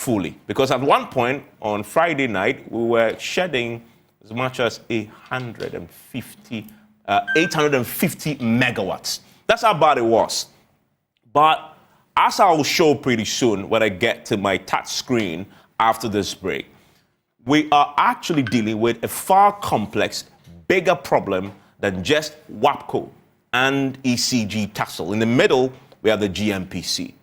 fully. Because at one point on Friday night, we were shedding as much as 850 megawatts. That's how bad it was. But as I will show pretty soon when I get to my touch screen after this break, we are actually dealing with a far complex, bigger problem than just WAPCO and ECG tussle. In the middle, we have the GMPC.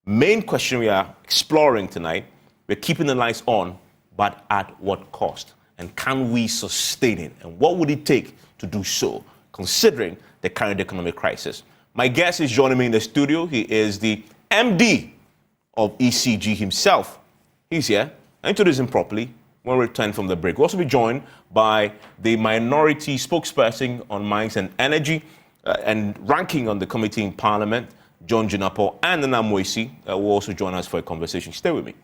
Main question we are exploring tonight, we're keeping the lights on, but at what cost? And can we sustain it? And what would it take to do so, considering the current economic crisis? My guest is joining me in the studio. He is the MD of ECG himself. He's here. I'll introduce him properly when we return from the break. We'll also be joined by the minority spokesperson on mines and energy and ranking on the committee in Parliament, John Jinapo, and Nana Moisi will also join us for a conversation. Stay with me.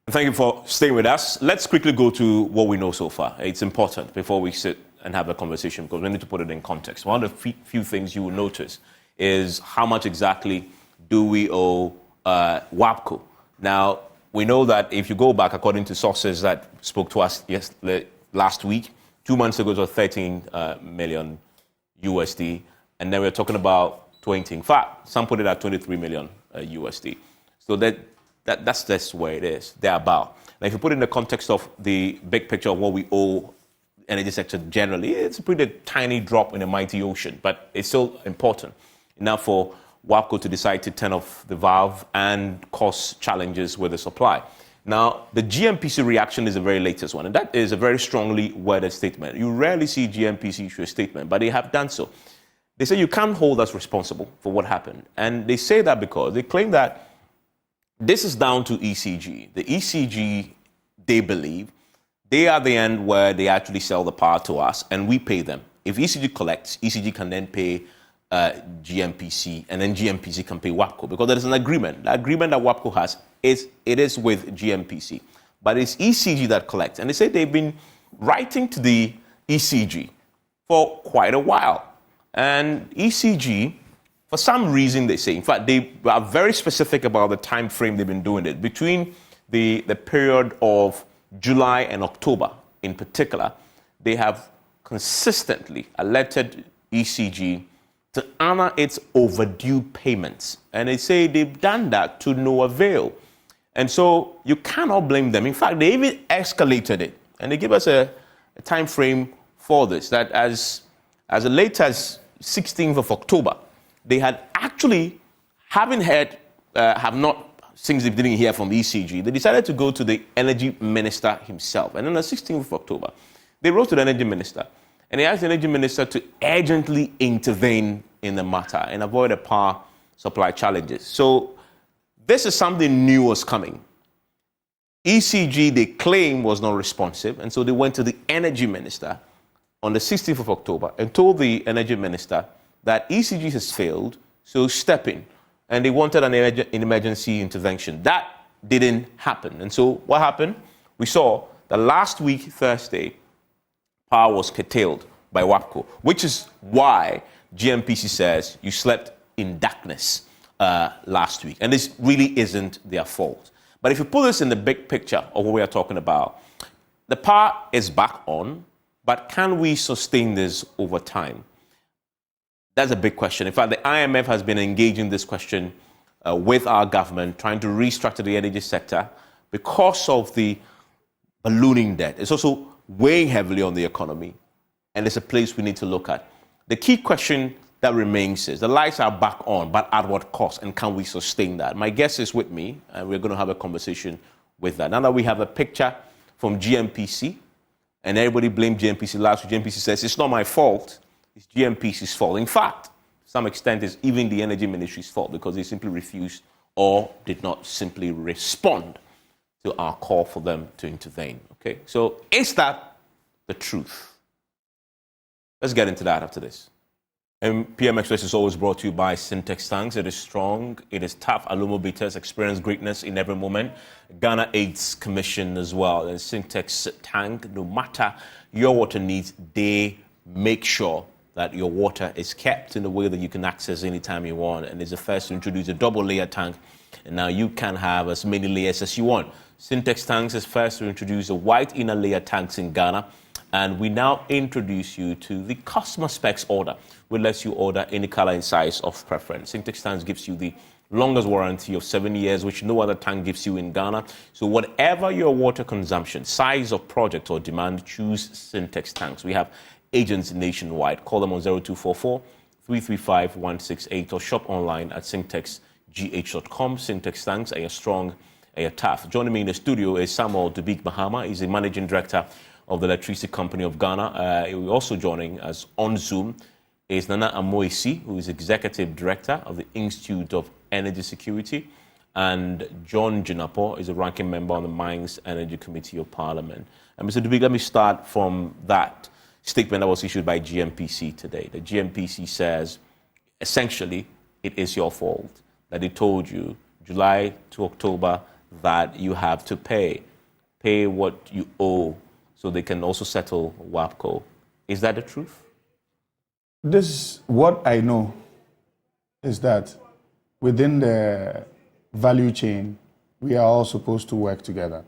Thank you for staying with us. Let's quickly go to what we know so far. It's important before we sit and have a conversation because we need to put it in context. One of the few things you will notice is how much exactly do we owe WAPCO. Now, we know that if you go back, according to sources that spoke to us last week, 2 months ago it was 13 million USD, and then we're talking about 20. In fact, some put it at 23 million USD. So that's just where it is, thereabout. Now, if you put it in the context of the big picture of what we owe the energy sector generally, it's a pretty tiny drop in a mighty ocean, but it's still important enough for WAPCO to decide to turn off the valve and cause challenges with the supply. Now, the GMPC reaction is the very latest one, and that is a very strongly worded statement. You rarely see GMPC issue a statement, but they have done so. They say you can't hold us responsible for what happened, and they say that because they claim that this is down to ECG. The ECG, they believe, they are the end where they actually sell the power to us, and we pay them. If ECG collects, ECG can then pay GMPC, and then GMPC can pay WAPCO because there is an agreement. The agreement that WAPCO has is with GMPC, but it's ECG that collects. And they say they've been writing to the ECG for quite a while, and ECG, for some reason, they say, in fact, they are very specific about the time frame they've been doing it. Between the period of July and October, in particular, they have consistently alerted ECG to honor its overdue payments. And they say they've done that to no avail. And so you cannot blame them. In fact, they even escalated it. And they give us a time frame for this, that as late as 16th of October, they had actually, since they didn't hear from ECG, they decided to go to the energy minister himself. And on the 16th of October, they wrote to the energy minister, and they asked the energy minister to urgently intervene in the matter and avoid the power supply challenges. So this is something new was coming. ECG, they claim, was not responsive, and so they went to the energy minister on the 16th of October and told the energy minister that ECG has failed, so step in. And they wanted an emergency intervention. That didn't happen. And so what happened? We saw that last week, Thursday, power was curtailed by WAPCO, which is why GMPC says you slept in darkness last week. And this really isn't their fault. But if you put this in the big picture of what we are talking about, the power is back on, but can we sustain this over time? That's a big question. In fact, the IMF has been engaging this question with our government, trying to restructure the energy sector because of the ballooning debt. It's also weighing heavily on the economy, and it's a place we need to look at. The key question that remains is the lights are back on, but at what cost, and can we sustain that? My guest is with me, and we're going to have a conversation with that. Now that we have a picture from GMPC, and everybody blamed GMPC last week, GMPC says, it's not my fault. It's GMPC's fault. In fact, to some extent, it's even the Energy Ministry's fault because they simply refused or did not simply respond to our call for them to intervene. Okay, so is that the truth? Let's get into that after this. And PM Express is always brought to you by Syntex Tanks. It is strong, it is tough. Alumo bitters experience greatness in every moment. Ghana AIDS Commission as well. And Syntex Tank, no matter your water needs, they make sure that your water is kept in a way that you can access anytime you want. And it's the first to introduce a double-layer tank And now you can have as many layers as you want. Syntex Tanks is first to introduce the white inner layer tanks in Ghana. And we now introduce you to the customer specs order, which lets you order any color and size of preference. Syntex Tanks gives you the longest warranty of 7 years, which no other tank gives you in Ghana. So whatever your water consumption, size of project or demand, choose Syntex Tanks. We have agents nationwide. Call them on 0244 335 168 or shop online at syntexgh.com. Syntex Tanks are strong, are tough. Joining me in the studio is Samuel Dubik Mahama. He's the managing director of the Electricity Company of Ghana. We're also joining us on Zoom is Nana Amoisi, who is executive director of the Institute of Energy Security, and John Jinapo is a ranking member on the Mines Energy Committee of Parliament. And Mr. Dubik, let me start from that statement that was issued by GMPC today. The GMPC says, essentially, it is your fault that they told you July to October that you have to pay what you owe so they can also settle WAPCO. Is that the truth? What I know is that within the value chain, we are all supposed to work together.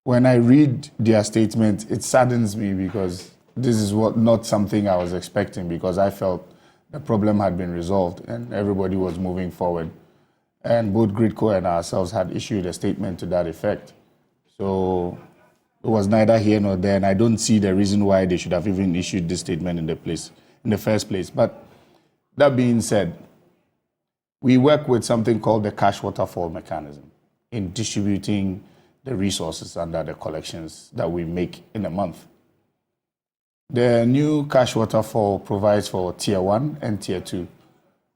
When I read their statement, it saddens me because this is not something I was expecting, because I felt the problem had been resolved and everybody was moving forward. And both Gridco and ourselves had issued a statement to that effect. So it was neither here nor there, and I don't see the reason why they should have even issued this statement in the first place. But that being said, we work with something called the cash waterfall mechanism in distributing the resources under the collections that we make in a month. The new cash waterfall provides for Tier 1 and Tier 2.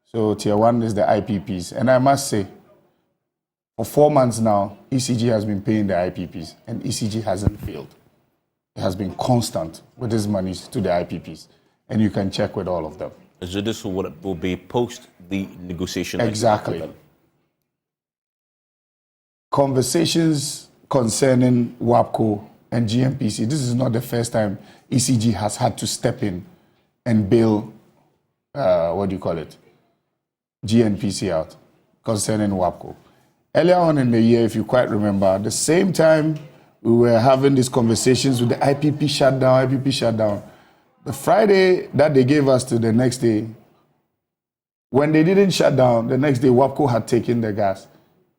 So Tier 1 is the IPPs. And I must say, for 4 months now, ECG has been paying the IPPs, and ECG hasn't failed. It has been constant with its monies to the IPPs, and you can check with all of them. So this will be post the negotiation? Exactly. Conversations concerning WAPCO and GMPC, this is not the first time ECG has had to step in and bail, GMPC out concerning WAPCO. Earlier on in the year, if you quite remember, the same time we were having these conversations with the IPP shutdown, the Friday that they gave us to the next day, when they didn't shut down, the next day WAPCO had taken the gas.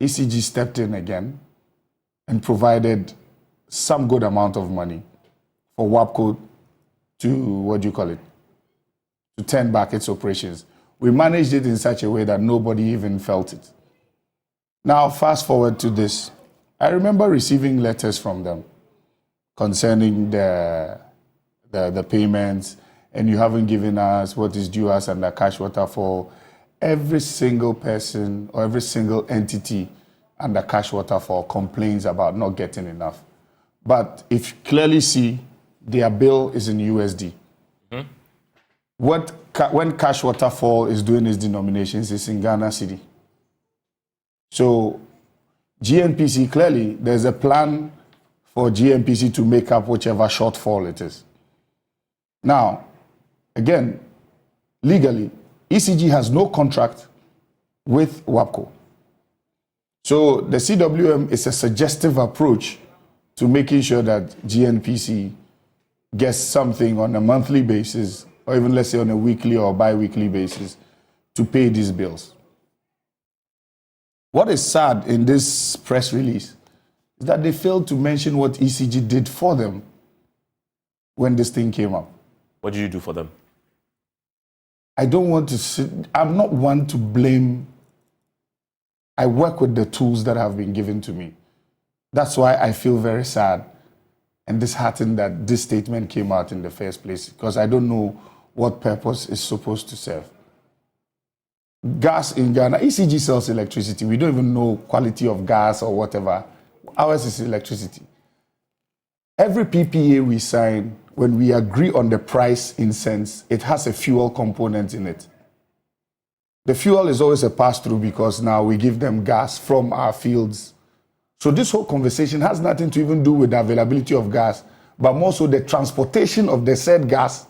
ECG stepped in again and provided some good amount of money for WAPCO to, to turn back its operations. We managed it in such a way that nobody even felt it. Now, fast forward to this. I remember receiving letters from them concerning the payments, and you haven't given us what is due us under cash waterfall. Every single person or every single entity under cash waterfall complains about not getting enough. But if you clearly see, their bill is in USD. Mm-hmm. When cash waterfall is doing its denominations, it's in Ghana City. So GMPC, clearly, there's a plan for GMPC to make up whichever shortfall it is. Now, again, legally, ECG has no contract with WAPCO. So the CWM is a suggestive approach to making sure that GMPC gets something on a monthly basis, or even let's say on a weekly or bi-weekly basis, to pay these bills. What is sad in this press release is that they failed to mention what ECG did for them when this thing came up. What did you do for them? I don't want to I'm not one to blame. I work with the tools that have been given to me. That's why I feel very sad and disheartened that this statement came out in the first place, because I don't know what purpose it's supposed to serve. Gas in Ghana, ECG sells electricity. We don't even know quality of gas or whatever. Ours is electricity. Every PPA we sign, when we agree on the price in cents, it has a fuel component in it. The fuel is always a pass-through because now we give them gas from our fields. So this whole conversation has nothing to even do with the availability of gas, but more so the transportation of the said gas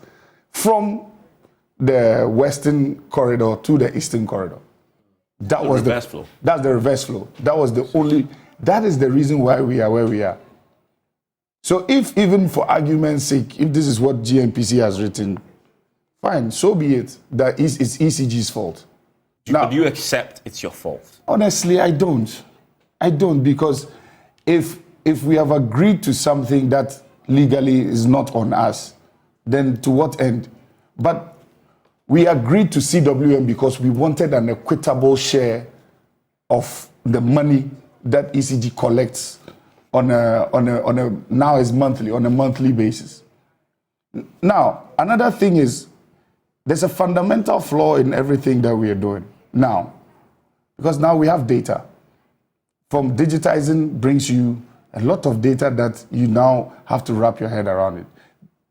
from the western corridor to the eastern corridor. That was reverse flow. That's the reverse flow. That is the reason why we are where we are. So if even for argument's sake, if this is what GMPC has written, fine, so be it. That it's ECG's fault. Now, do you accept it's your fault? Honestly, I don't. I don't, because if we have agreed to something that legally is not on us, then to what end? But we agreed to CWM because we wanted an equitable share of the money that ECG collects on a now is monthly, on a monthly basis. Now, another thing is there's a fundamental flaw in everything that we are doing now, because now we have data. From digitizing brings you a lot of data that you now have to wrap your head around it.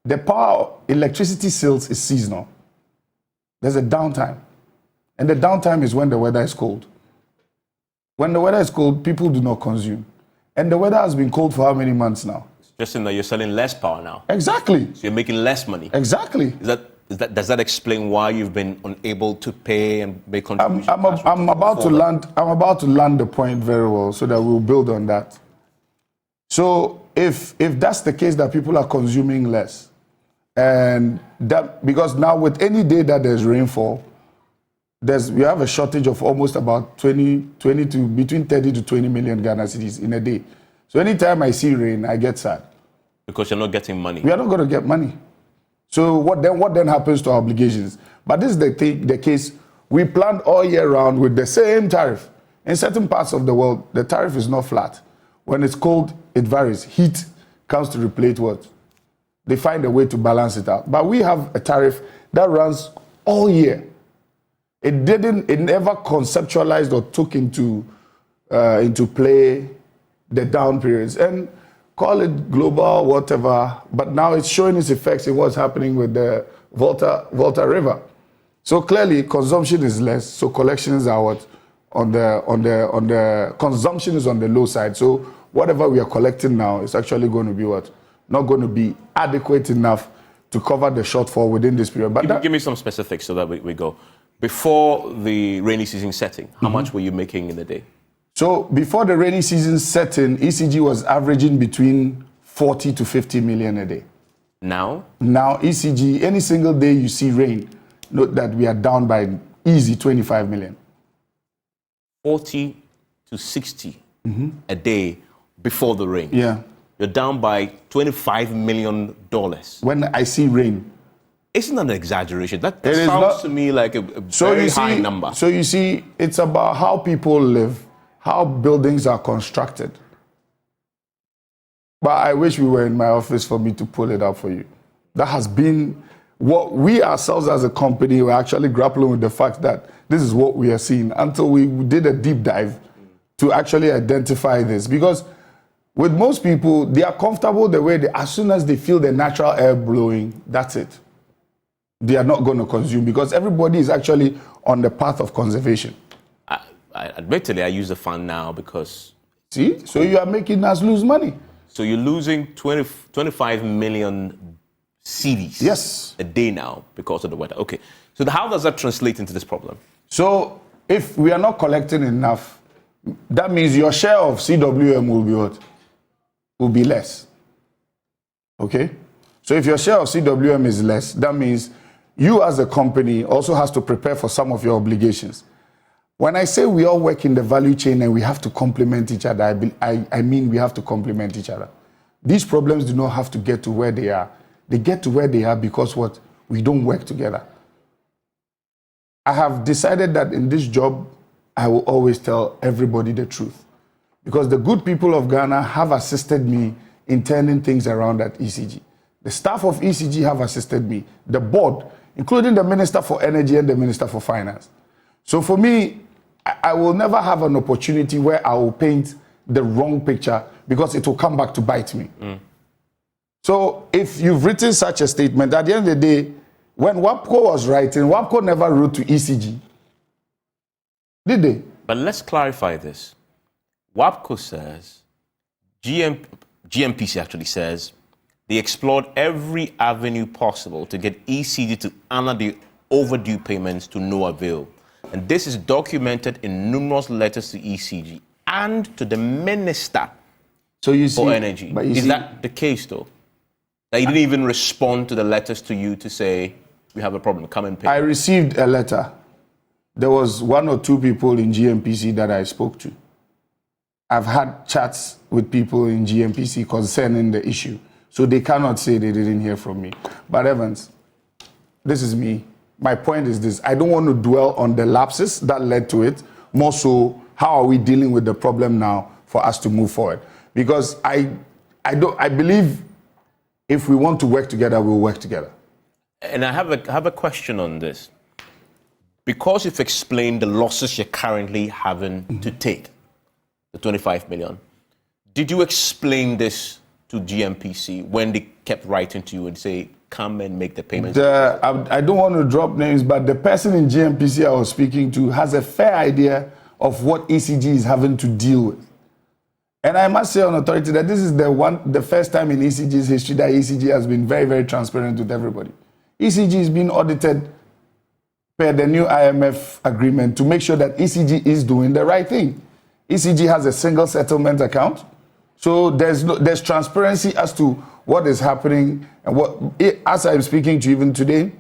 The power, electricity sales is seasonal. There's a downtime. And the downtime is when the weather is cold. When the weather is cold, people do not consume. And the weather has been cold for how many months now? Just in that you're selling less power now. Exactly. So you're making less money. Exactly. Does that explain why you've been unable to pay and make contributions? I'm about to land the point very well, so that we'll build on that. So if that's the case, that people are consuming less, and that, because now with any day that there's rainfall, we have a shortage of almost about 20 to between 30 to 20 million Ghana cedis in a day. So anytime I see rain, I get sad. Because you're not getting money. We are not going to get money. So what then happens to our obligations? But this is the case. We planned all year round with the same tariff. In certain parts of the world, the tariff is not flat. When it's cold, it varies. Heat comes to replace what? They find a way to balance it out. But we have a tariff that runs all year. It never conceptualized or took into play the down periods. And call it global, whatever, but now it's showing its effects in what's happening with the Volta River. So clearly, consumption is less, so collections are what? On the consumption is on the low side. So whatever we are collecting now is actually going to be what? Not going to be adequate enough to cover the shortfall within this period. But give me some specifics so that we go. Before the rainy season setting, how much were you making in a day? So before the rainy season set in, ECG was averaging between 40 to 50 million a day. Now? Now ECG, any single day you see rain, note that we are down by easy 25 million. 40 to 60 a day before the rain. Yeah. You're down by $25 million. When I see rain. Isn't that an exaggeration? That sounds to me like a very high number. So you see, it's about how people live, how buildings are constructed. But I wish we were in my office for me to pull it up for you. That has been what we ourselves as a company were actually grappling with, the fact that this is what we are seeing, until we did a deep dive to actually identify this. Because with most people, they are comfortable the way as soon as they feel the natural air blowing, that's it. They are not going to consume, because everybody is actually on the path of conservation. Admittedly, I use the fan now because... See? So you are making us lose money. So you're losing 25 million cedis yes. a day now because of the weather. Okay. So how does that translate into this problem? So if we are not collecting enough, that means your share of CWM will be what? Will be less. Okay? So if your share of CWM is less, that means you as a company also has to prepare for some of your obligations. When I say we all work in the value chain and we have to complement each other, I mean we have to complement each other. These problems do not have to get to where they are. They get to where they are because what? We don't work together. I have decided that in this job, I will always tell everybody the truth. Because the good people of Ghana have assisted me in turning things around at ECG. The staff of ECG have assisted me. The board, including the Minister for Energy and the Minister for Finance. So for me, I will never have an opportunity where I will paint the wrong picture, because it will come back to bite me. So if you've written such a statement, at the end of the day, when WAPCO was writing, WAPCO never wrote to ECG. Did they? But let's clarify this. WAPCO says, GMPC actually says, they explored every avenue possible to get ECG to honor the overdue payments to no avail. And this is documented in numerous letters to ECG and to the Minister for Energy. Is that the case, though? That he didn't even respond to the letters to you to say, we have a problem, come and pay? I received a letter. There was 1 or 2 people in GMPC that I spoke to. I've had chats with people in GMPC concerning the issue. So they cannot say they didn't hear from me. But Evans, this is me. My point is this. I don't want to dwell on the lapses that led to it. More so, how are we dealing with the problem now for us to move forward? Because I believe if we want to work together, we'll work together. And I have a question on this. Because you've explained the losses you're currently having to take, the 25 million, did you explain this to GMPC when they kept writing to you and say, come and make the payments? I don't want to drop names, but the person in GMPC I was speaking to has a fair idea of what ECG is having to deal with. And I must say on authority that this is the first time in ECG's history that ECG has been very, very transparent with everybody. ECG is being audited per the new IMF agreement to make sure that ECG is doing the right thing. ECG has a single settlement account, so there's transparency as to what is happening. And as I'm speaking to you even today,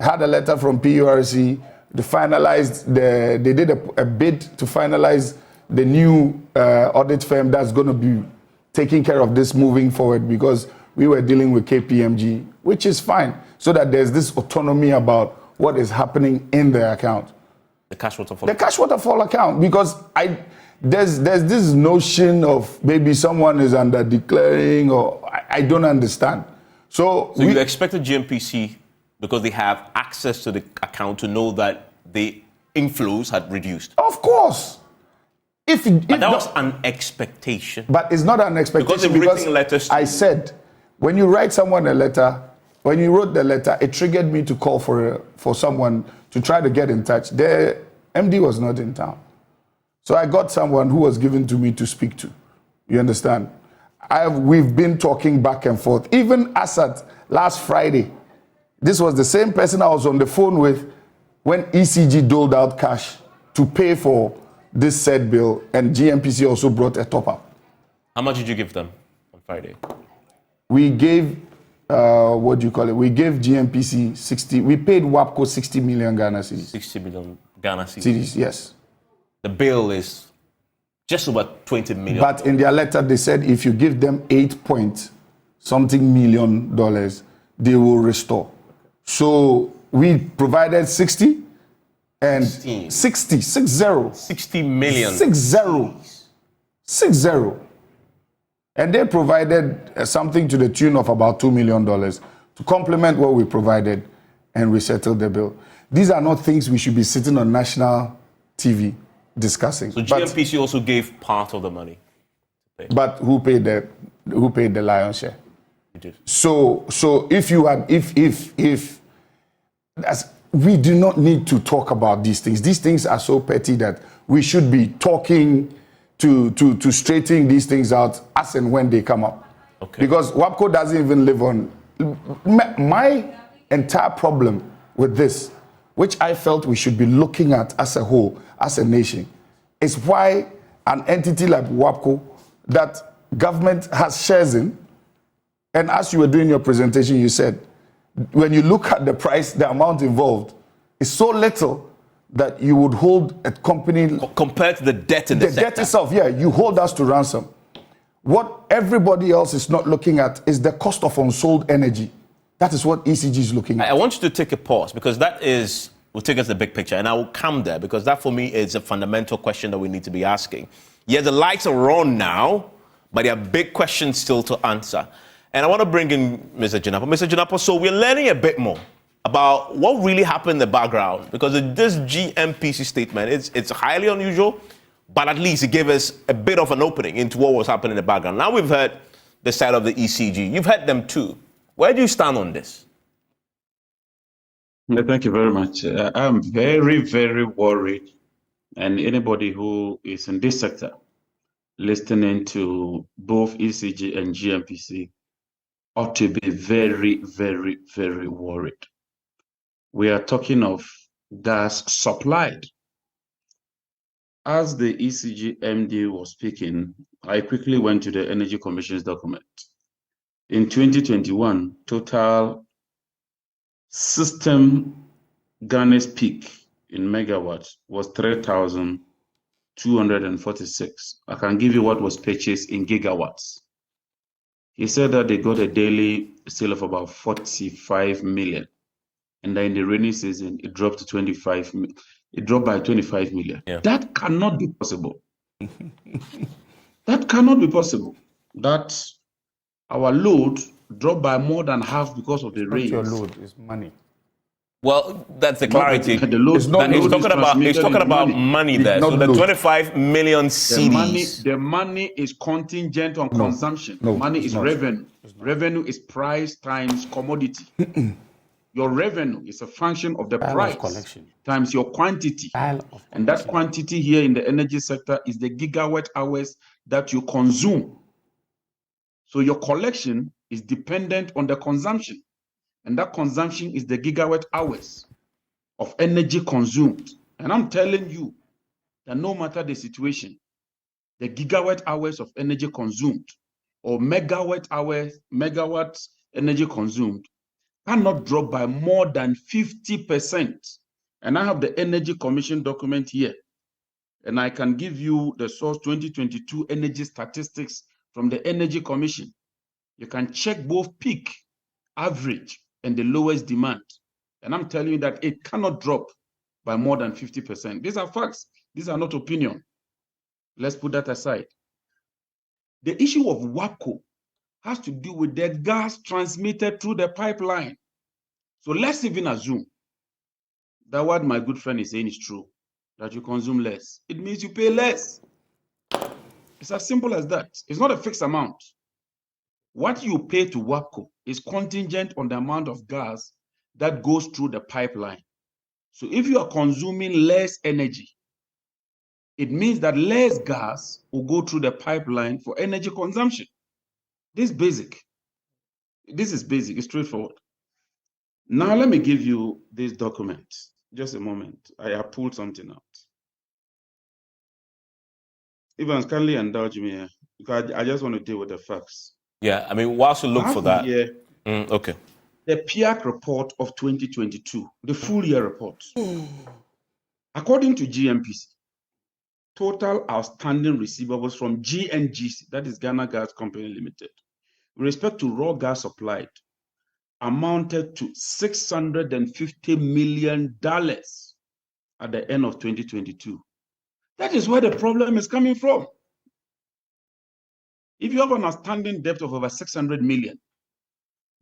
I had a letter from PURC. They did a bid to finalize the new audit firm that's going to be taking care of this moving forward, because we were dealing with KPMG, which is fine, so that there's this autonomy about what is happening in the account. The cash waterfall. The cash waterfall account, because there's this notion of maybe someone is under declaring, or I don't understand. So you expected GMPC, because they have access to the account, to know that the inflows had reduced? Of course. But that was an expectation. But it's not an expectation, because I said, when you write someone a letter, when you wrote the letter, it triggered me to call for someone to try to get in touch. The MD was not in town. So I got someone who was given to me to speak to. You understand? We've been talking back and forth. Even as at last Friday, this was the same person I was on the phone with when ECG doled out cash to pay for this said bill, and GMPC also brought a top-up. How much did you give them on Friday? We gave, we gave GMPC 60, we paid WAPCO 60 million Ghana cedis. 60 million Ghana cedis? Cedis, yes. The bill is just over 20 million. But in their letter, they said if you give them $8-something million, they will restore. So we provided 60 and 60 million. 60. And they provided something to the tune of about $2 million to complement what we provided, and we settled the bill. These are not things we should be sitting on national TV discussing. So GMPC also gave part of the money. But who paid the lion's share? You did. So if you had, we do not need to talk about these things. These things are so petty that we should be talking to straighten these things out as and when they come up. Okay. Because WAPCO doesn't even live on. My entire problem with this, which I felt we should be looking at as a whole, as a nation, is why an entity like WAPCO that government has shares in, and as you were doing your presentation, you said, when you look at the price, the amount involved is so little that you would hold a company compared to the debt in the sector. Debt itself, yeah, you hold us to ransom. What everybody else is not looking at is the cost of unsold energy. That is what ECG is looking at. I want you to take a pause, because that will take us to the big picture, and I will come there, because that for me is a fundamental question that we need to be asking. Yeah, the lights are on now, but there are big questions still to answer. And I want to bring in Mr. Jinapor. Mr. Jinapor, so we're learning a bit more about what really happened in the background, because this GMPC statement, it's highly unusual, but at least it gave us a bit of an opening into what was happening in the background. Now we've heard the side of the ECG. You've heard them too. Where do you stand on this? Thank you very much. I'm very, very worried, and anybody who is in this sector listening to both ECG and GMPC ought to be very, very, very worried. We are talking of gas supplied As the ECG MD was speaking, I quickly went to the Energy Commission's document. In 2021, total system Ghana's peak in megawatts was 3,246. I can give you what was purchased in gigawatts. He said that they got a daily sale of about 45 million. And then in the rainy season, it dropped to 25. It dropped by 25 million. Yeah. That cannot be possible. That cannot be possible. That our load dropped by more than half because of the rains. Not your load, it's money. Well, that's the clarity. The load, It's not He's load, talking about money there. Not So the load. 25 million CDs. the money is contingent on consumption. no, Money it's is not. revenue. Revenue is price times commodity. Your revenue is a function of the Pile of price collection. times your quantity. Pile of And that quantity here in the energy sector is the gigawatt hours that you consume. So your collection is dependent on the consumption. And that consumption is the gigawatt hours of energy consumed. And I'm telling you that no matter the situation, the gigawatt hours of energy consumed or megawatt energy consumed cannot drop by more than 50%. And I have the Energy Commission document here. And I can give you the source 2022 energy statistics from the Energy Commission. You can check both peak, average, and the lowest demand. And I'm telling you that it cannot drop by more than 50%. These are facts. These are not opinion. Let's put that aside. The issue of WAPCO has to do with the gas transmitted through the pipeline. So let's even assume that what my good friend is saying is true, that you consume less. It means you pay less. It's as simple as that. It's not a fixed amount. What you pay to WAPCO is contingent on the amount of gas that goes through the pipeline. So if you are consuming less energy, it means that less gas will go through the pipeline for energy consumption. This is basic. This is basic, it's straightforward. Now let me give you this document. Just a moment. I have pulled something out. Evans, kindly indulge me here, because I just want to deal with the facts. Yeah, I mean, whilst we look for that. Year, Okay. the PIAC report of 2022, the full year report. According to GMPC, total outstanding receivables from GNGC, that is Ghana Gas Company Limited, with respect to raw gas supplied, amounted to $650 million at the end of 2022. That is where the problem is coming from. If you have an outstanding debt of over 600 million,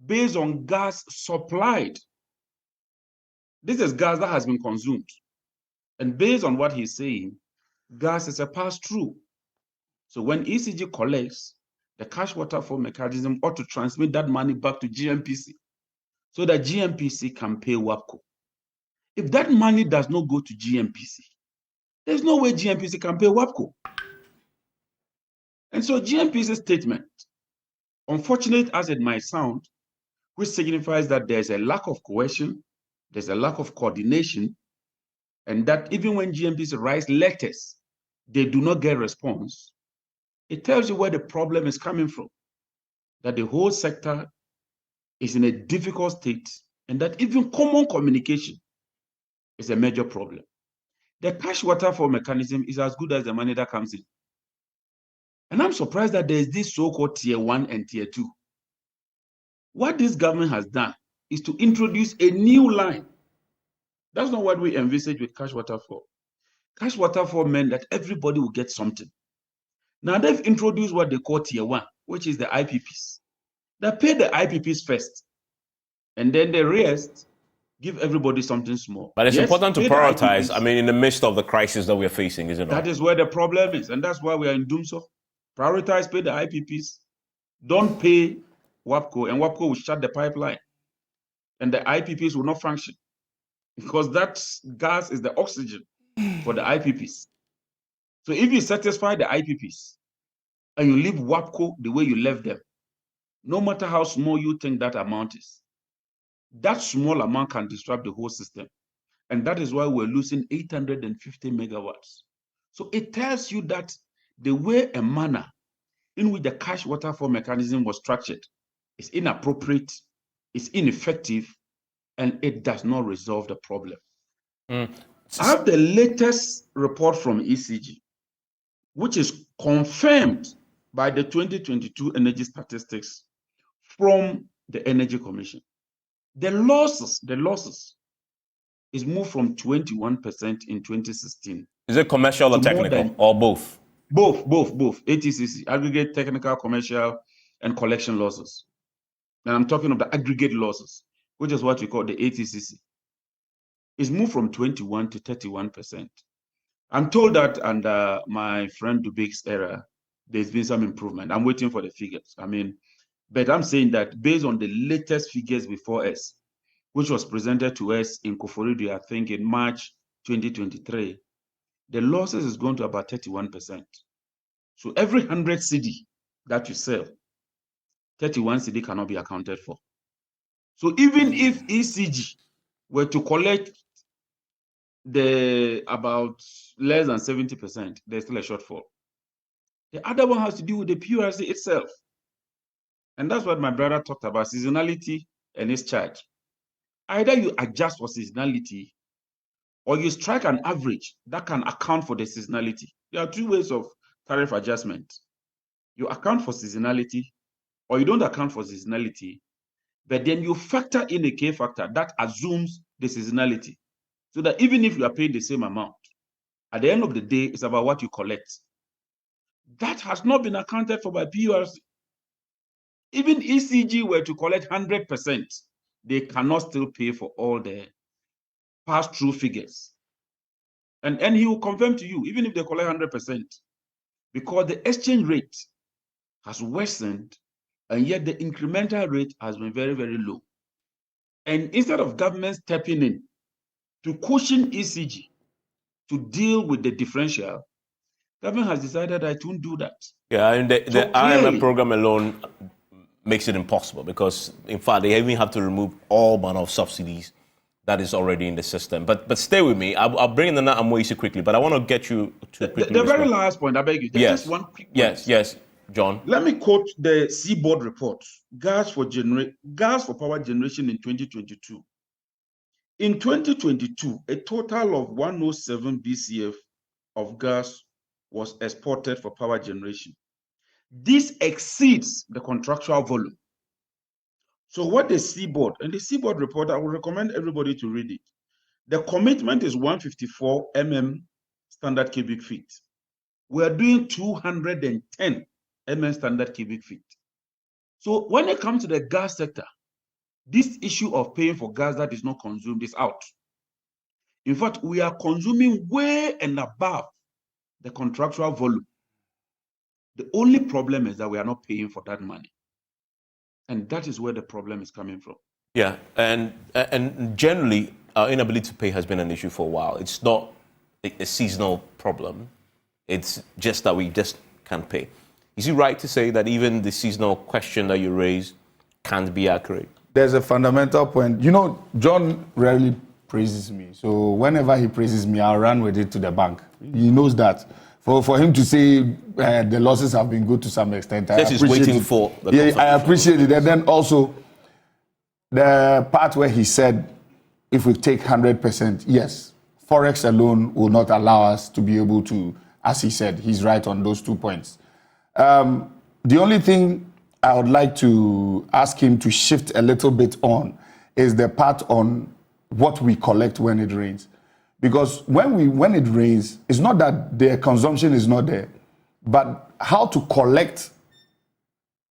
based on gas supplied, this is gas that has been consumed. And based on what he's saying, gas is a pass-through. So when ECG collects, the cash waterfall mechanism ought to transmit that money back to GMPC so that GMPC can pay WAPCO. If that money does not go to GMPC, there's no way GMPC can pay WAPCO. And so GMPC's statement, unfortunate as it might sound, which signifies that there's a lack of cohesion, there's a lack of coordination, and that even when GMPC writes letters, they do not get response. It tells you where the problem is coming from, that the whole sector is in a difficult state, and that even common communication is a major problem. The cash waterfall mechanism is as good as the money that comes in. And I'm surprised that there's this so-called tier 1 and tier 2. What this government has done is to introduce a new line. That's not what we envisage with cash waterfall. Cash waterfall meant that everybody will get something. Now they've introduced what they call tier 1, which is the IPPs. They pay the IPPs first, and then the rest give everybody something small. But it's important to prioritize, IPPs. I mean, in the midst of the crisis that we're facing, isn't it? That is where the problem is, and that's why we are in dumsor. Prioritize, pay the IPPs. Don't pay WAPCO, and WAPCO will shut the pipeline. And the IPPs will not function, because that gas is the oxygen for the IPPs. So if you satisfy the IPPs, and you leave WAPCO the way you left them, no matter how small you think that amount is, that small amount can disrupt the whole system. And that is why we're losing 850 megawatts. So it tells you that the way and manner in which the cash waterfall mechanism was structured is inappropriate, is ineffective, and it does not resolve the problem. I have the latest report from ECG, which is confirmed by the 2022 energy statistics from the Energy Commission. The losses is moved from 21% in 2016. Is it commercial or technical, or both? Both. ATCC, aggregate technical, commercial, and collection losses. And I'm talking of the aggregate losses, which is what we call the ATCC. It's moved from 21 to 31%. I'm told that under my friend Dubik's era, there's been some improvement. I'm waiting for the figures. But I'm saying that based on the latest figures before us, which was presented to us in Koforidua, I think in March 2023, the losses is going to about 31%. So every 100 CD that you sell, 31 CD cannot be accounted for. So even if ECG were to collect about less than 70%, there's still a shortfall. The other one has to do with the PURC itself. And that's what my brother talked about, seasonality and its charge. Either you adjust for seasonality or you strike an average that can account for the seasonality. There are two ways of tariff adjustment. You account for seasonality or you don't account for seasonality, but then you factor in a K factor that assumes the seasonality. So that even if you are paying the same amount, at the end of the day, it's about what you collect. That has not been accounted for by PURC. Even ECG were to collect 100%, they cannot still pay for all the pass-through figures. And he will confirm to you, even if they collect 100%, because the exchange rate has worsened, and yet the incremental rate has been very, very low. And instead of government stepping in to cushion ECG to deal with the differential, government has decided that it won't do that. Yeah, and the IMF program alone makes it impossible because, in fact, they even have to remove all manner of subsidies that is already in the system. But stay with me. I'll bring in the Amoisi quickly, but I want to get you to the very last point. I beg you. Yes. Just one quick point. Yes, John. Let me quote the Seaboard report: gas for power generation in 2022. In 2022, a total of 107 BCF of gas was exported for power generation. This exceeds the contractual volume. So what the Seaboard, and the Seaboard report, I would recommend everybody to read it. The commitment is 154 standard cubic feet. We are doing 210 standard cubic feet. So when it comes to the gas sector, this issue of paying for gas that is not consumed is out. In fact, we are consuming way and above the contractual volume. The only problem is that we are not paying for that money. And that is where the problem is coming from. Yeah, and generally, our inability to pay has been an issue for a while. It's not a seasonal problem. It's just that we just can't pay. Is it right to say that even the seasonal question that you raised can't be accurate? There's a fundamental point. You know, John rarely praises me. So whenever he praises me, I'll run with it to the bank. He knows that. For him to say the losses have been good to some extent, I appreciate waiting it. for the yeah, I appreciate it. And then also the part where he said, if we take 100%, yes, Forex alone will not allow us to be able to, as he said, he's right on those 2 points. The only thing I would like to ask him to shift a little bit on is the part on what we collect when it rains. Because when it rains, it's not that the consumption is not there, but how to collect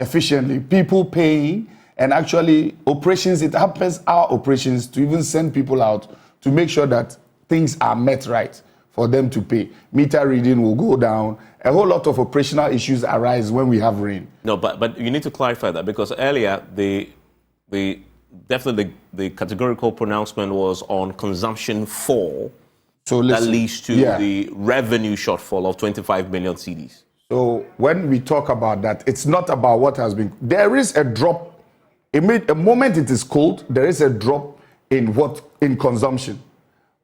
efficiently, people paying, and actually operations, it happens our operations to even send people out to make sure that things are met right for them to pay. Meter reading will go down. A whole lot of operational issues arise when we have rain. No, but you need to clarify that because earlier definitely the categorical pronouncement was on consumption fall. So listen, that leads to the revenue shortfall of 25 million CDs. So when we talk about that, it's not about what has been. There is a drop. A moment it is cold, there is a drop in consumption.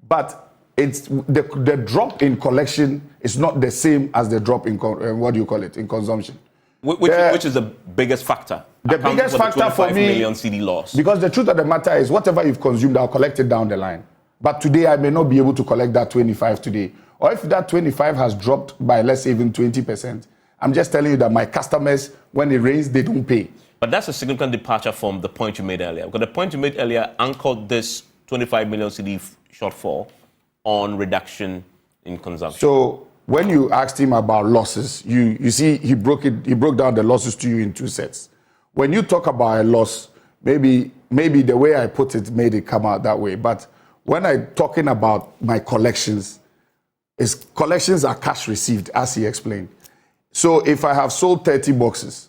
But it's the drop in collection is not the same as the drop in in consumption. Which is the biggest factor? The biggest factor for me, million CD loss. Because the truth of the matter is, whatever you've consumed, I'll collect it down the line. But today, I may not be able to collect that 25 today. Or if that 25 has dropped by, let's say, even 20%, I'm just telling you that my customers, when it rains, they don't pay. But that's a significant departure from the point you made earlier. Because the point you made earlier anchored this 25 million CD shortfall on reduction in consumption. So when you asked him about losses, you see he broke down the losses to you in two sets. When you talk about a loss, maybe the way I put it made it come out that way. But when I'm talking about my collections are cash received, as he explained. So if I have sold 30 boxes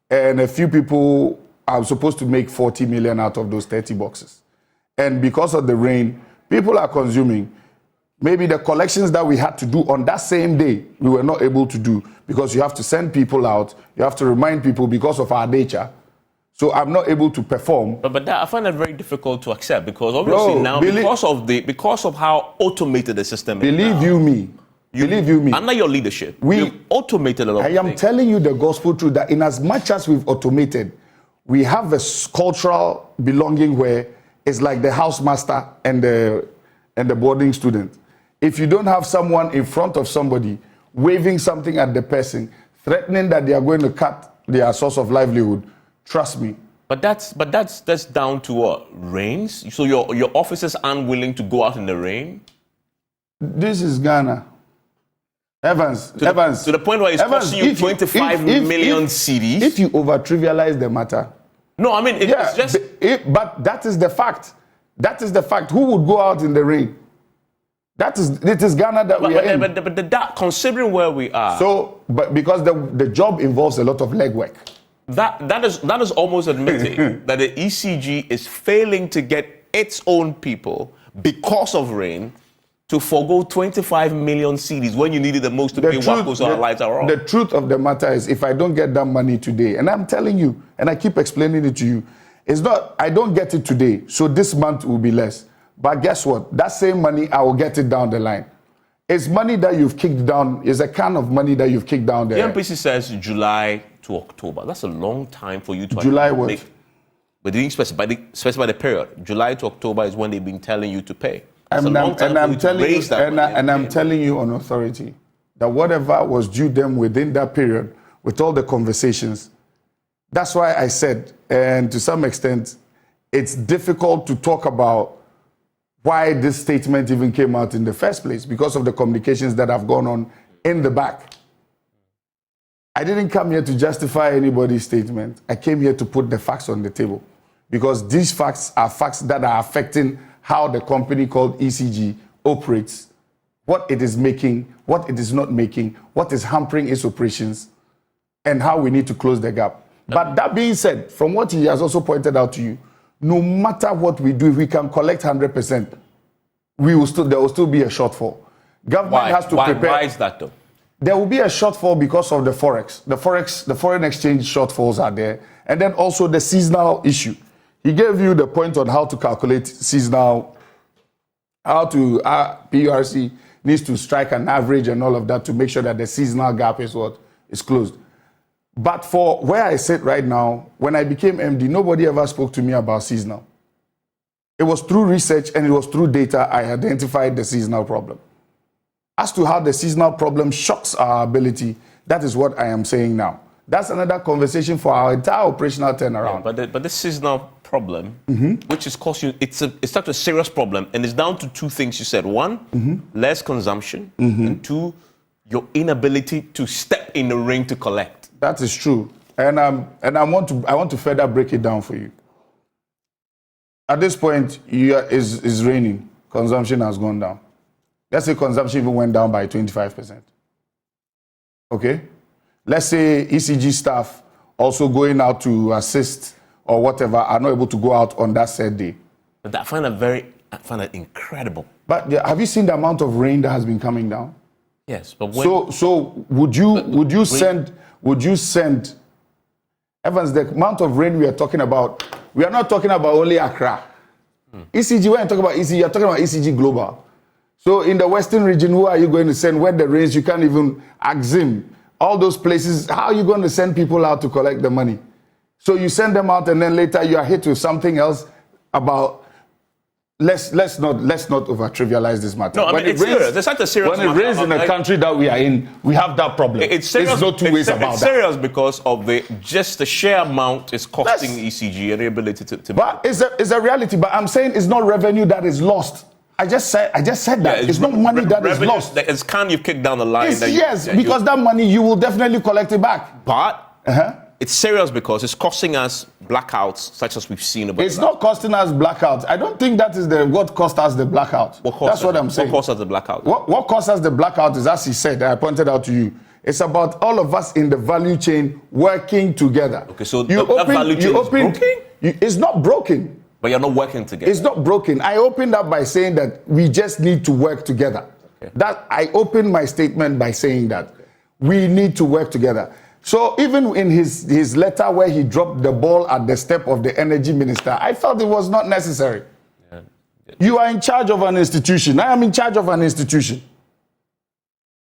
and a few people, I'm supposed to make 40 million out of those 30 boxes. And because of the rain, people are consuming. Maybe the collections that we had to do on that same day, we were not able to do because you have to send people out. You have to remind people because of our nature. So I'm not able to perform. But that, I find that very difficult to accept because obviously because of how automated the system is. Believe you me. Under your leadership, we've automated a lot of things. I am telling you the gospel truth that in as much as we've automated, we have a cultural belonging where it's like the housemaster and the boarding student. If you don't have someone in front of somebody waving something at the person, threatening that they are going to cut their source of livelihood, trust me. But that's down to what? Rains? So your officers aren't willing to go out in the rain? This is Ghana. Evans. To the point where it's costing you 25 million CDs? If you over-trivialize the matter. No, I mean, it's just... But that is the fact. That is the fact. Who would go out in the rain? It is Ghana that we are in. But considering where we are... But because the job involves a lot of legwork. That is almost admitting that the ECG is failing to get its own people because of rain to forgo 25 million CDs when you needed the most to pay WACO so our lives are off. The truth of the matter is, if I don't get that money today, and I'm telling you, and I keep explaining it to you, it's not, I don't get it today, so this month will be less. But guess what? That same money, I will get it down the line. It's money that you've kicked down, it's a can of money that you've kicked down there. GMPC says July to October. That's a long time for you to... July what? But they didn't specify the period. July to October is when they've been telling you to pay. I'm telling you on authority that whatever was due them within that period, with all the conversations, that's why I said, and to some extent, it's difficult to talk about why this statement even came out in the first place, because of the communications that have gone on in the back. I didn't come here to justify anybody's statement. I came here to put the facts on the table, because these facts are facts that are affecting how the company called ECG operates, what it is making, what it is not making, what is hampering its operations, and how we need to close the gap. But that being said, from what he has also pointed out to you, no matter what we do, if we can collect 100%, there will still be a shortfall. Government has to prepare. Why is that though? There will be a shortfall because of the forex. The foreign exchange shortfalls are there, and then also the seasonal issue. He gave you the point on how to calculate seasonal, how to PURC needs to strike an average and all of that to make sure that the seasonal gap is closed. But for where I sit right now, when I became MD, nobody ever spoke to me about seasonal. It was through research and it was through data I identified the seasonal problem. As to how the seasonal problem shocks our ability, that is what I am saying now. That's another conversation for our entire operational turnaround. Yeah, but this seasonal problem, which is causing it's such a serious problem, and it's down to two things you said. One, less consumption, and two, your inability to step in the ring to collect. That is true, and I want to further break it down for you. At this point, it's raining. Consumption has gone down. Let's say consumption even went down by 25%. Okay? Let's say ECG staff also going out to assist or whatever are not able to go out on that said day. But I find that incredible. But have you seen the amount of rain that has been coming down? Yes, but when... So would you send Evans, the amount of rain we are talking about, we are not talking about only Accra. ECG, when I talk about ECG, you're talking about ECG global. So in the Western region, who are you going to send? Where the rains, you can't even Axim. All those places, how are you going to send people out to collect the money? So you send them out and then later you are hit with something else about, let's not over trivialize this matter. No, I mean, it's serious. It's such a serious matter. When it rains in the country that we are in, we have that problem. It's serious. There's no two ways about that. It's serious because of just the sheer amount is costing ECG and the ability to. But it's a reality. But I'm saying it's not revenue that is lost. I just said that. Yeah, it's not money that is lost. It's you've kicked down the line. Because that money you will definitely collect it back. But it's serious because it's costing us blackouts such as we've seen. It's not costing us blackouts. I don't think that is what cost us the blackout. That's what I'm saying. What cost us the blackout? What cost us the blackout is, as he said, I pointed out to you, it's about all of us in the value chain working together. Okay, so that value chain is broken? It's not broken. But you're not working together. It's not broken. I opened up by saying that we just need to work together. Okay. That I opened my statement by saying that we need to work together. So even in his letter where he dropped the ball at the step of the energy minister, I felt it was not necessary. Yeah. You are in charge of an institution. I am in charge of an institution.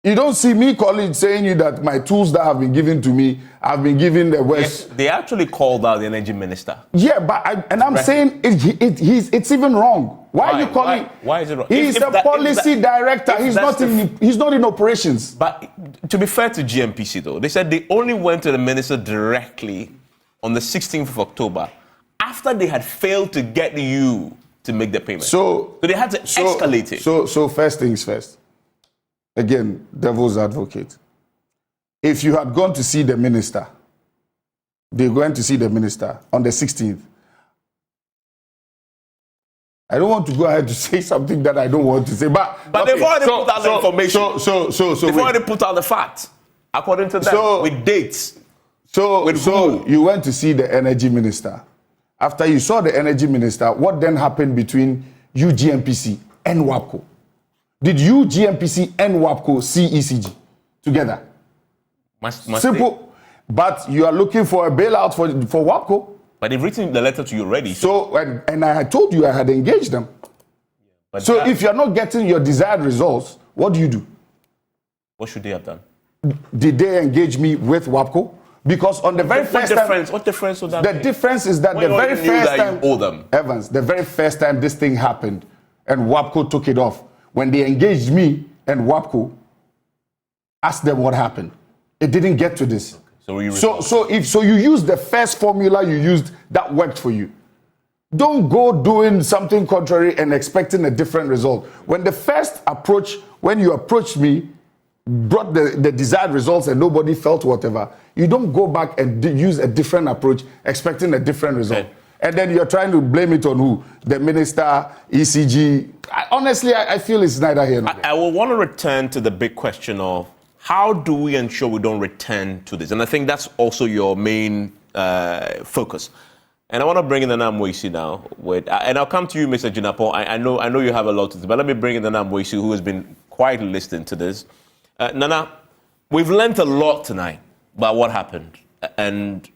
You don't see me saying you that my tools that have been given to me have been given the West. Yes, they actually called out the energy minister. Yeah, but I'm saying it's even wrong. Why are you calling? Why is it wrong? He's a policy director. He's not in operations. But to be fair to GMPC though, they said they only went to the minister directly on the 16th of October after they had failed to get you to make the payment. So they had to escalate it. So first things first. Again, devil's advocate. If you had gone to see the minister, they're going to see the minister on the 16th. I don't want to go ahead to say something that I don't want to say, but they've already put out the information. So they've already put out the facts according to them with dates. So you went to see the energy minister. After you saw the energy minister, what then happened between you, GMPC, and WAPCO? Did you, GMPC, and WAPCO see ECG together? Simple. But you are looking for a bailout for WAPCO. But they've written the letter to you already. So and I had told you I had engaged them. But so if you're not getting your desired results, what do? What should they have done? Did they engage me with WAPCO? Because on the very first time... What difference would that make? The difference is that the very first time... You owe them. Evans, the very first time this thing happened and WAPCO took it off, when they engaged me and WAPCO, asked them what happened. It didn't get to this. Okay. So you use the first formula you used that worked for you. Don't go doing something contrary and expecting a different result. When the first approach, when you approached me, brought the desired results and nobody felt whatever, you don't go back and use a different approach expecting a different result. Okay. And then you're trying to blame it on who? The minister, ECG. Honestly, I feel it's neither here nor there. I will want to return to the big question of how do we ensure we don't return to this? And I think that's also your main focus. And I want to bring in Nana Moisi now. And I'll come to you, Mr. Jinapo. I know you have a lot to do, but let me bring in Nana Moisi, who has been quietly listening to this. Nana, we've learned a lot tonight about what happened and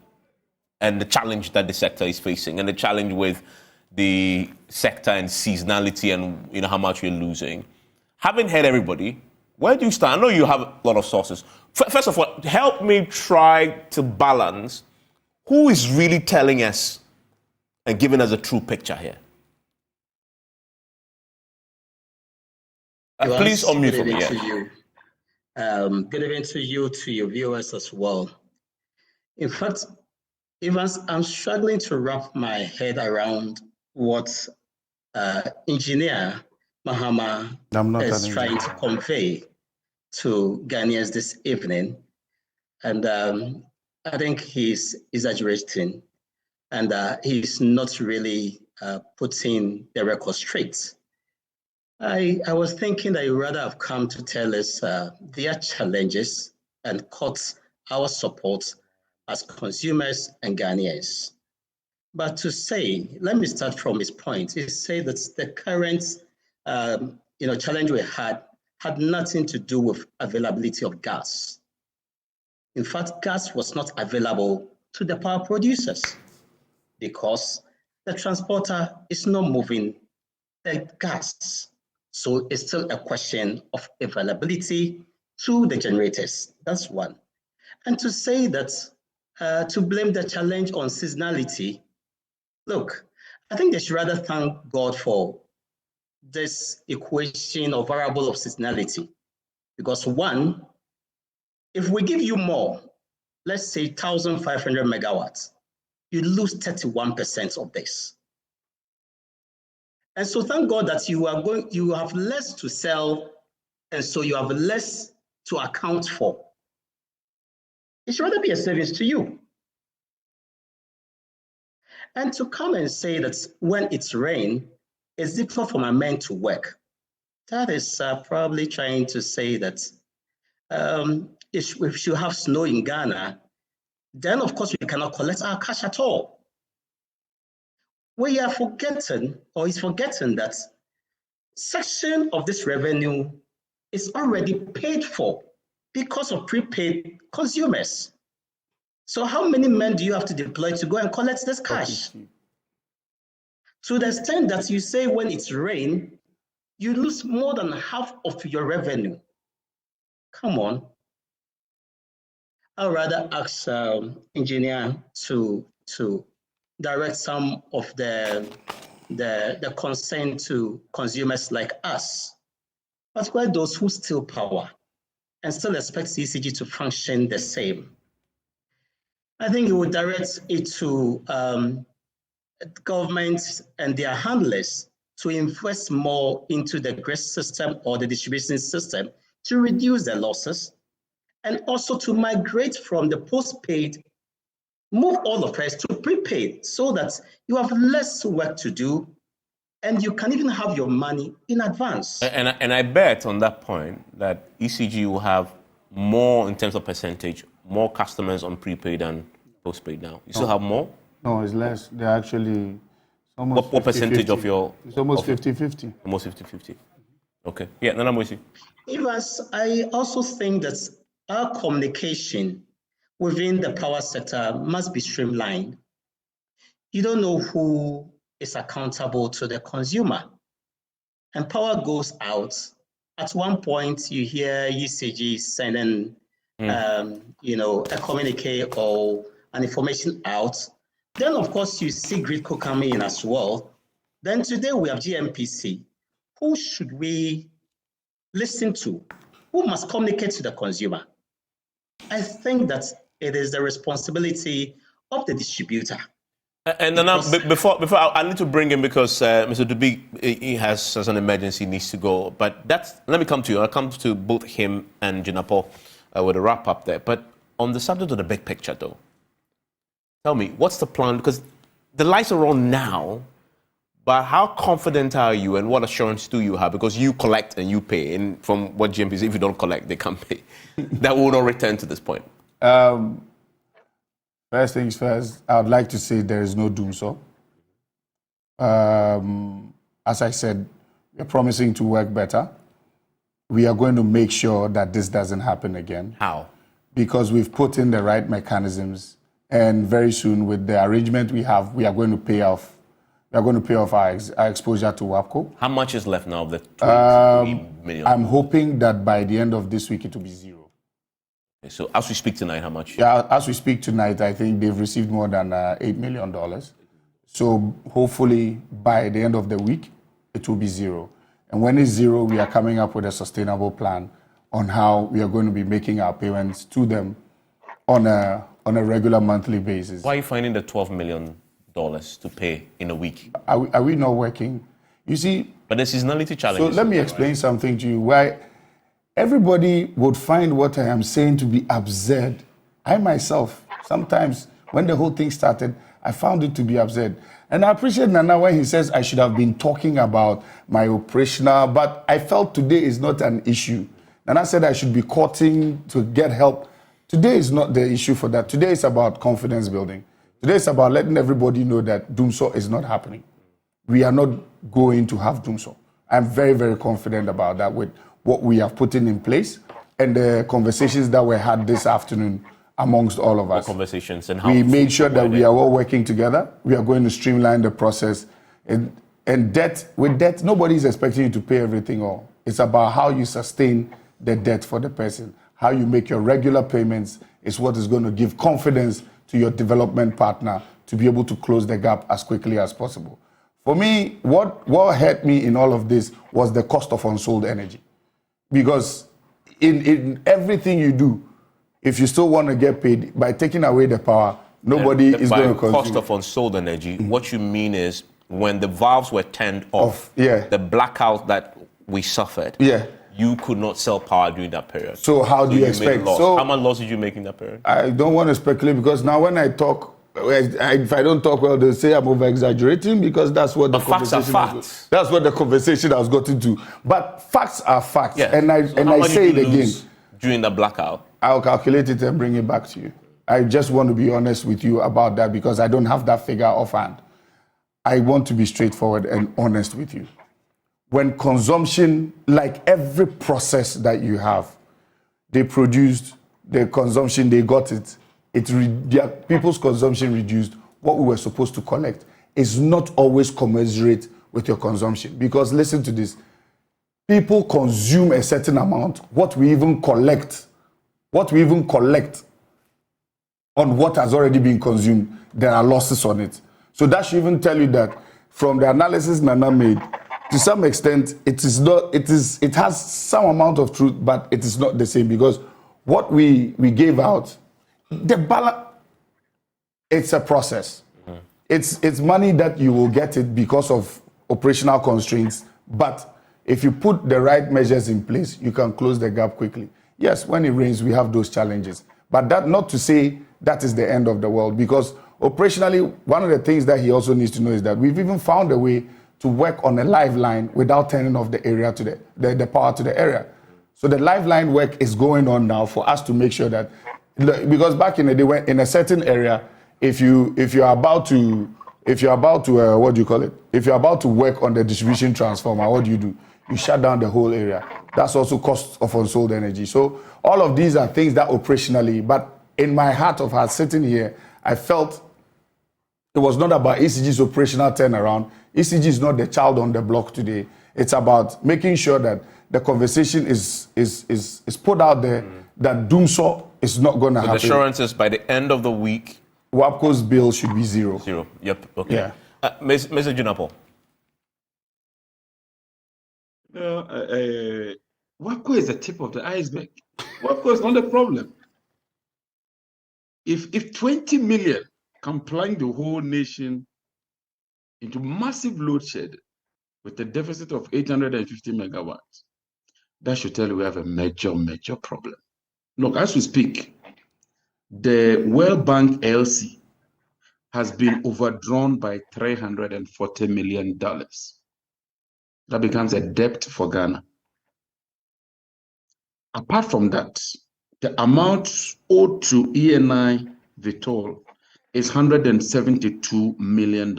the challenge that the sector is facing, and the challenge with the sector and seasonality, and how much we're losing. Having heard everybody, where do you stand? I know you have a lot of sources. First of all, help me try to balance who is really telling us and giving us a true picture here. Please unmute for me. Good evening to you, to your viewers as well. In fact, Evans, I'm struggling to wrap my head around what Engineer Mahama is trying to convey to Ghanaians this evening. And I think he's exaggerating, and he's not really putting the record straight. I was thinking that you rather have come to tell us their challenges and cut our support as consumers and Ghanaians. But to say, let me start from his point. He said that the current challenge we had nothing to do with availability of gas. In fact, gas was not available to the power producers because the transporter is not moving the gas. So it's still a question of availability to the generators. That's one. And to say that, to blame the challenge on seasonality, look, I think they should rather thank God for this equation or variable of seasonality. Because one, if we give you more, let's say 1,500 megawatts, you lose 31% of this. And so thank God that you have less to sell, and so you have less to account for. It should rather be a savings to you. And to come and say that when it's rain, it's difficult for my men to work. That is probably trying to say that if you have snow in Ghana, then of course we cannot collect our cash at all. We are forgetting, or is forgetting, that section of this revenue is already paid for because of prepaid consumers. So how many men do you have to deploy to go and collect this cash? To the extent that you say when it's rain, you lose more than half of your revenue. Come on. I'd rather ask engineer to direct some of the concern to consumers like us, particularly those who steal power and still expect ECG to function the same. I think it would direct it to governments and their handlers to invest more into the grid system or the distribution system to reduce their losses, and also to migrate from the postpaid, move all of us to prepaid, so that you have less work to do and you can even have your money in advance. And I bet on that point that ECG will have more, in terms of percentage, more customers on prepaid than postpaid now. You still have more? No, it's less. They're actually almost What percentage of your... It's almost 50-50. Almost 50-50. Okay. Yeah, Nana Moisi. Evans, I also think that our communication within the power sector must be streamlined. You don't know who is accountable to the consumer. And power goes out. At one point, you hear ECG sending a communique or an information out. Then, of course, you see Gridco coming in as well. Then today we have GMPC. Who should we listen to? Who must communicate to the consumer? I think that it is the responsibility of the distributor. And then before I need to bring him because Mr. Dubik, he has an emergency, needs to go. But let me come to you. I'll come to both him and Jinapo with a wrap up there. But on the subject of the big picture, though, tell me, what's the plan? Because the lights are on now, but how confident are you and what assurance do you have? Because you collect and you pay. And from what GMPC, if you don't collect, they can't pay. That will not return to this point. First things first, I would like to say there is no dumsor. As I said, we're promising to work better. We are going to make sure that this doesn't happen again. How? Because we've put in the right mechanisms, and very soon, with the arrangement we have, we are going to pay off. We are going to pay off our exposure to WAPCO. How much is left now of the 23 million? I'm hoping that by the end of this week, it will be zero. So as we speak tonight, how much? Yeah, as we speak tonight, I think they've received more than $8 million. So hopefully by the end of the week, it will be zero. And when it's zero, we are coming up with a sustainable plan on how we are going to be making our payments to them on a regular monthly basis. Why are you finding the $12 million to pay in a week? Are we not working? You see... But the seasonality challenge. So let me explain something to you. Why everybody would find what I am saying to be absurd. I myself, sometimes, when the whole thing started, I found it to be absurd. And I appreciate Nana when he says I should have been talking about my operational, but I felt today is not an issue. Nana said I should be courting to get help. Today is not the issue for that. Today is about confidence building. Today is about letting everybody know that dumsor is not happening. We are not going to have dumsor. I'm very, very confident about that with what we have put in place and the conversations that were had this afternoon amongst all of us. What conversations and how? We made sure that we are all working together. We are going to streamline the process. And And with debt, nobody is expecting you to pay everything all. It's about how you sustain the debt for the person. How you make your regular payments is what is going to give confidence to your development partner to be able to close the gap as quickly as possible. For me, what hurt me in all of this was the cost of unsold energy. Because in everything you do, if you still want to get paid, by taking away the power, nobody is going to consume. Cost of unsold energy, what you mean is when the valves were turned off, the blackout that we suffered, you could not sell power during that period. So how do you expect? So how much loss did you make in that period? I don't want to speculate because now when I talk, if I don't talk well, they'll say I'm over-exaggerating because that's what the conversation facts are facts. That's what the conversation has gotten to. But facts are facts. Yes. And I say it again. During the blackout? I'll calculate it and bring it back to you. I just want to be honest with you about that because I don't have that figure offhand. I want to be straightforward and honest with you. When consumption, like every process that you have, they produced the consumption, they got it. People's consumption reduced. What we were supposed to collect is not always commensurate with your consumption. Because listen to this. People consume a certain amount. What we even collect on what has already been consumed, there are losses on it. So that should even tell you that from the analysis Nana made, to some extent, it has some amount of truth, but it is not the same because what we gave out, the balance, it's a process. Mm-hmm. It's money that you will get it because of operational constraints, but if you put the right measures in place, you can close the gap quickly. Yes, when it rains, we have those challenges, but that not to say that is the end of the world because operationally, one of the things that he also needs to know is that we've even found a way to work on a live line without turning off the area to the power to the area. So the live line work is going on now for us to make sure that, because back in the day, when in a certain area, if you're about to what do you call it? If you're about to work on the distribution transformer, what do? You shut down the whole area. That's also cost of unsold energy. So all of these are things that operationally, but in my heart of hearts, sitting here, I felt it was not about ECG's operational turnaround. ECG is not the child on the block today. It's about making sure that the conversation is put out there that dumsor is not going to happen. The assurance is by the end of the week, WAPCO's bill should be zero. Zero. Yep. Okay. Yeah. Mr. Junapo. WAPCO is the tip of the iceberg. WAPCO is not the problem. If 20 million can plunge the whole nation into massive load shed with a deficit of 850 megawatts, that should tell you we have a major problem. Look, as we speak, the World Bank LC has been overdrawn by $340 million. That becomes a debt for Ghana. Apart from that, the amount owed to ENI Vitol is $172 million.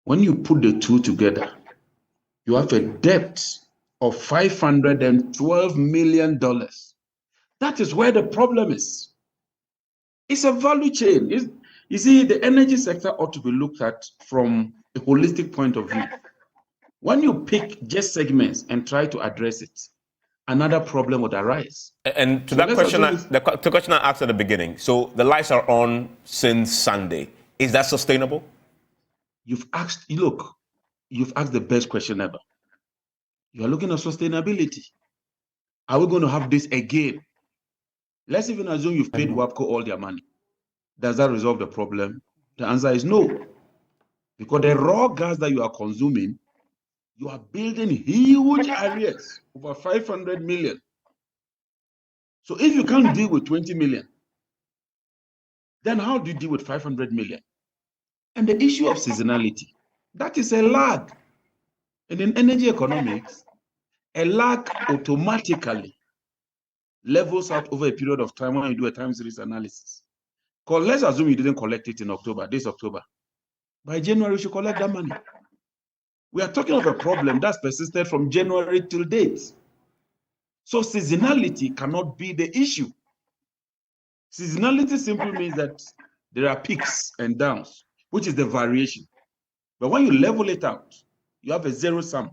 When you put the two together, you have a debt of $512 million. That is where the problem is. It's a value chain. You see, the energy sector ought to be looked at from a holistic point of view. When you pick just segments and try to address it, another problem would arise. And to that question, the question I asked at the beginning, so the lights are on since Sunday. Is that sustainable? You've asked the best question ever. You are looking at sustainability. Are we going to have this again? Let's even assume you've paid WAPCO all their money. Does that resolve the problem? The answer is no. Because the raw gas that you are consuming, you are building huge areas, over 500 million. So if you can't deal with 20 million, then how do you deal with 500 million? And the issue of seasonality, that is a lag. And in energy economics, a lag automatically levels out over a period of time when you do a time series analysis. Because let's assume you didn't collect it in October, this October. By January, you should collect that money. We are talking of a problem that's persisted from January till date. So seasonality cannot be the issue. Seasonality simply means that there are peaks and downs, which is the variation. But when you level it out, you have a zero sum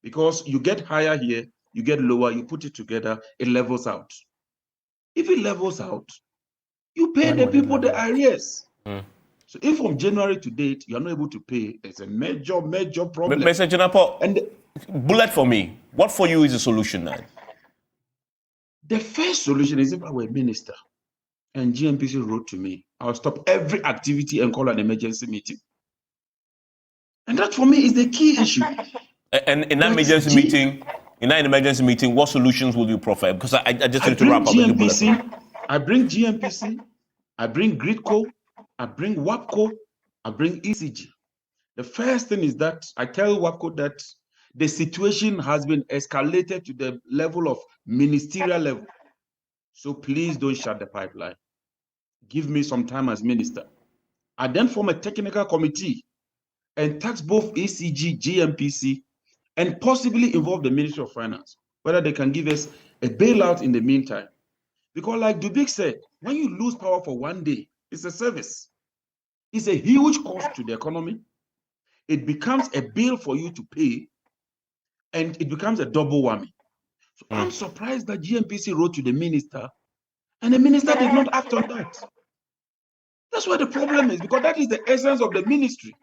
because you get higher here, you get lower, you put it together, it levels out. If it levels out, you pay the people the arrears. So if from January to date, you're not able to pay, it's a major, major problem. Mr. Jinapo, and bullet for me. What for you is the solution now? The first solution is if I were a minister and GMPC wrote to me, I'll stop every activity and call an emergency meeting. And that for me is the key issue. And in that emergency meeting, what solutions will you proffer? Because I just need to wrap up. I bring GMPC, I bring Gridco, I bring WAPCO, I bring ECG. The first thing is that I tell WAPCO that the situation has been escalated to the level of ministerial level. So please don't shut the pipeline. Give me some time as minister. I then form a technical committee and tax both ECG, GMPC, and possibly involve the Ministry of Finance, whether they can give us a bailout in the meantime. Because like Dubik said, when you lose power for one day, it's a service. It's a huge cost to the economy. It becomes a bill for you to pay, and it becomes a double whammy. So I'm surprised that GMPC wrote to the minister, and the minister did not act on that. That's where the problem is, because that is the essence of the ministry.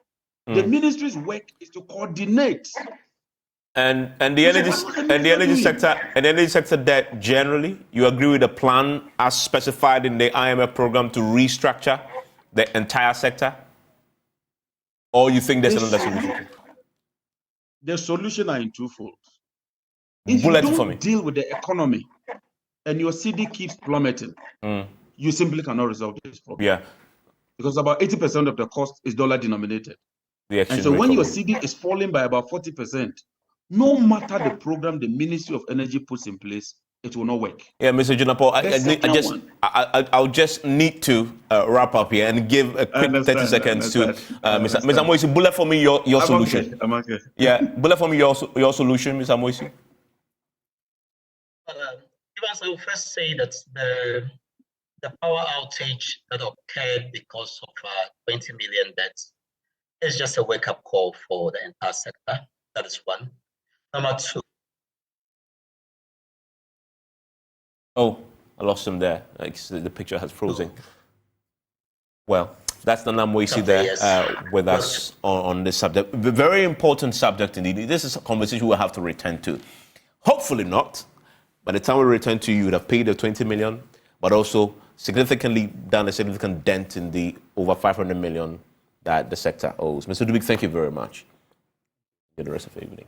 The ministry's work is to coordinate. And the energy sector debt generally, you agree with the plan as specified in the IMF program to restructure the entire sector? Or you think there's another solution? The solution are in twofold. If you don't deal with the economy and your CD keeps plummeting, you simply cannot resolve this problem. Yeah. Because about 80% of the cost is dollar denominated. And so when your CD is falling by about 40%, no matter the program the Ministry of Energy puts in place, it will not work. Yeah, Mr. Junapo, I'll just need to wrap up here and give a quick 30 seconds to Mr. Amoisi. Bullet for me your solution. Okay, I'm okay. Yeah, bullet for me your solution, Mr. Amoisi. I will first say that the power outage that occurred because of 20 million debt is just a wake-up call for the entire sector. That is one. Number two. Oh, I lost him there. Like, the picture has frozen. Well, that's Nana Amoisi there with us on this subject. A very important subject indeed. This is a conversation we'll have to return to. Hopefully not. By the time we return to you, would have paid the 20 million, but also significantly done a significant dent in the over 500 million that the sector owes. Mr. Dubik, thank you very much. Good rest of the evening.